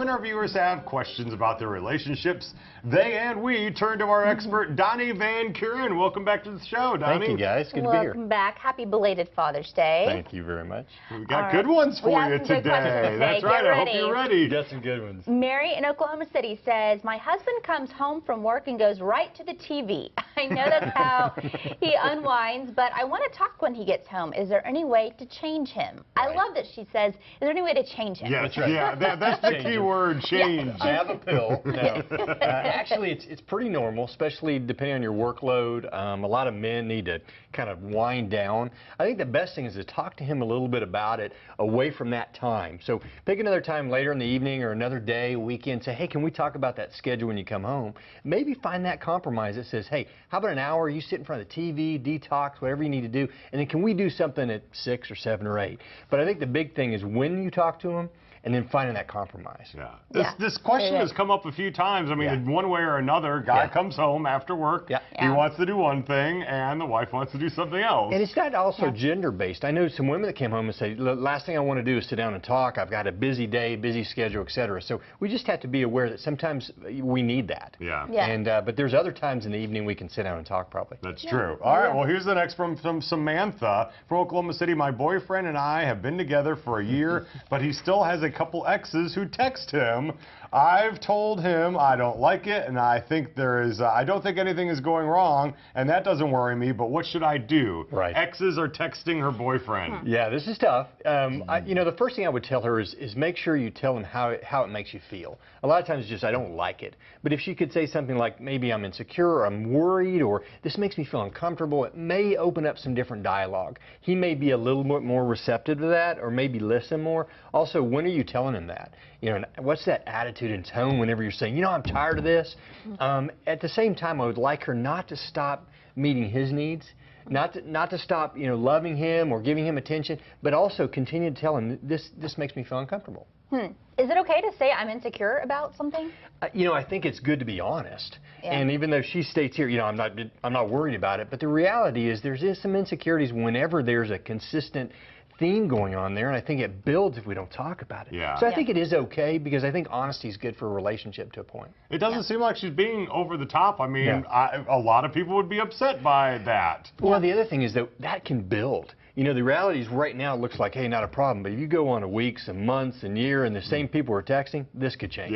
when our viewers have questions about their relationships, they and we turn to our expert, Donnie Van Kuren. Welcome back to the show, Donnie. Thank you, guys. Good to be here. Welcome back. Happy belated Father's Day. Thank you very much. We got good ones for you today. That's right. I hope you're ready. Got some good ones. Mary in Oklahoma City says, my husband comes home from work and goes right to the TV. I know that's how he unwinds, but I want to talk when he gets home. Is there any way to change him? I love that she says, is there any way to change him? Yes, that's right. Yeah, that's the key word, change. I have a pill. No. Actually, it's pretty normal, especially depending on your workload. A lot of men need to kind of wind down. I think the best thing is to talk to him a little bit about it away from that time. So pick another time later in the evening or another day, weekend. Say, hey, can we talk about that schedule when you come home? Maybe find that compromise that says, hey, how about an hour? You sit in front of the TV, detox, whatever you need to do, and then can we do something at 6 or 7 or 8? But I think the big thing is when you talk to him, and then finding that compromise. Yeah. This question has come up a few times. I mean, one way or another, guy comes home after work. He wants to do one thing, and the wife wants to do something else. And it's not also gender-based. I know some women that came home and say, the last thing I want to do is sit down and talk. I've got a busy day, busy schedule, etc. So we just have to be aware that sometimes we need that. And but there's other times in the evening we can sit down and talk probably. That's true. All right, well, here's the next from Samantha from Oklahoma City. My boyfriend and I have been together for a year, but he still has a couple exes who text him. I've told him I don't like it, and I think I don't think anything is going wrong, and that doesn't worry me, but what should I do? Exes are texting her boyfriend. Yeah, this is tough. You know, the first thing I would tell her is make sure you tell him how it makes you feel. A lot of times it's just, I don't like it. But if she could say something like, maybe I'm insecure, or I'm worried, or this makes me feel uncomfortable, it may open up some different dialogue. He may be a little bit more receptive to that, or maybe listen more. Also, when are you telling him that? You know, what's that attitude and tone whenever you're saying, you know, I'm tired of this? At the same time, I would like her not to stop meeting his needs, not to stop, you know, loving him or giving him attention, but also continue to tell him, this makes me feel uncomfortable. Is it okay to say I'm insecure about something? You know, I think it's good to be honest. And even though she states here, you know, I'm not worried about it, but the reality is there's some insecurities whenever there's a consistent theme going on there, and I think it builds if we don't talk about it. So I think it is okay, because I think honesty is good for a relationship to a point. It doesn't seem like she's being over the top. I mean, a lot of people would be upset by that. Well, the other thing is that can build. You know, the reality is right now it looks like, hey, not a problem, but if you go on a weeks and months and year and the same people are texting, this could change.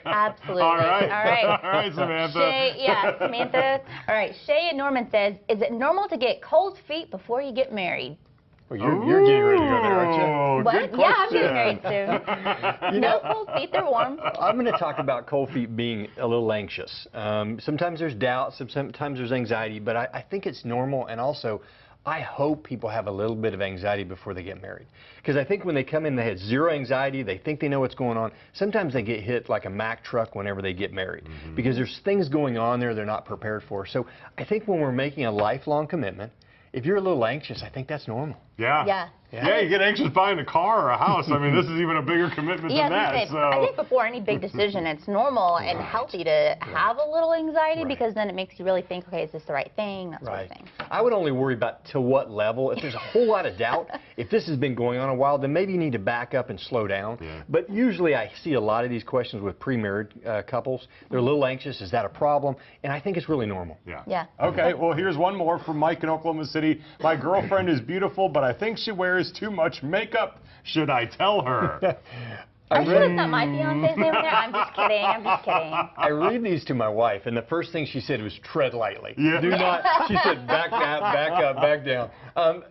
Absolutely. All right. All right, Samantha. Shay, Samantha. All right, Shay and Norman says, is it normal to get cold feet before you get married? Well, you're getting ready to go there, aren't you? What? Yeah, I'm getting married soon. No cold feet, they're warm. I'm going to talk about cold feet being a little anxious. Sometimes there's doubt, sometimes there's anxiety, but I think it's normal, and also I hope people have a little bit of anxiety before they get married. Because I think when they come in, they have zero anxiety, they think they know what's going on. Sometimes they get hit like a Mack truck whenever they get married. Because there's things going on there they're not prepared for. So I think when we're making a lifelong commitment, if you're a little anxious, I think that's normal. Yeah, you get anxious buying a car or a house. I mean, this is even a bigger commitment than that. So I think before any big decision, it's normal and healthy to have a little anxiety, because then it makes you really think, okay, is this the right thing? That sort of thing. I would only worry about to what level. If there's a whole lot of doubt, if this has been going on a while, then maybe you need to back up and slow down. But usually I see a lot of these questions with pre-married couples. They're a little anxious. Is that a problem? And I think it's really normal. Okay, well, here's one more from Mike in Oklahoma City. My girlfriend is beautiful, but I think she wears too much makeup. Should I tell her? Are you sure that's not my fiance's name there? I'm just kidding. I'm just kidding. I read these to my wife, and the first thing she said was tread lightly. Do not, she said, back up, back down.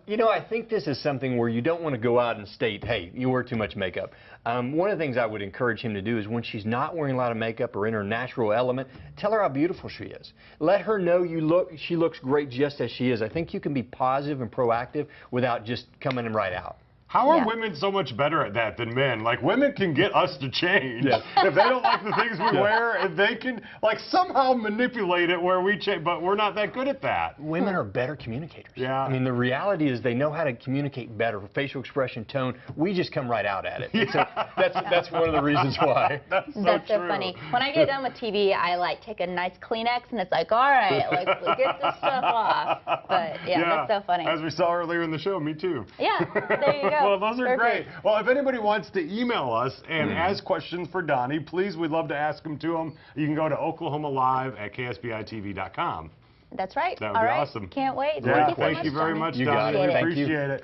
You know, I think this is something where you don't want to go out and state, hey, you wear too much makeup. One of the things I would encourage him to do is when she's not wearing a lot of makeup or in her natural element, tell her how beautiful she is. Let her know she looks great just as she is. I think you can be positive and proactive without just coming right out. How are women so much better at that than men? Like, women can get us to change. If they don't like the things we wear, they can, like, somehow manipulate it where we change, but we're not that good at that. Women are better communicators. I mean, the reality is they know how to communicate better, facial expression, tone. We just come right out at it. So that's one of the reasons why. That's so funny. When I get done with TV, I, like, take a nice Kleenex, and it's like, all right, like, get this stuff off. But, that's so funny. As we saw earlier in the show, me too. There you go. Well, those are Perfect. great. Well, if anybody wants to email us and ask questions for Donnie, please, we'd love to ask them to him. You can go to oklahomalive@ksbitv.com. That's right. That would All be right. awesome. Can't wait. Yeah, Thank you so much, very Donnie. much, You got Donnie. it. We Thank you. appreciate it.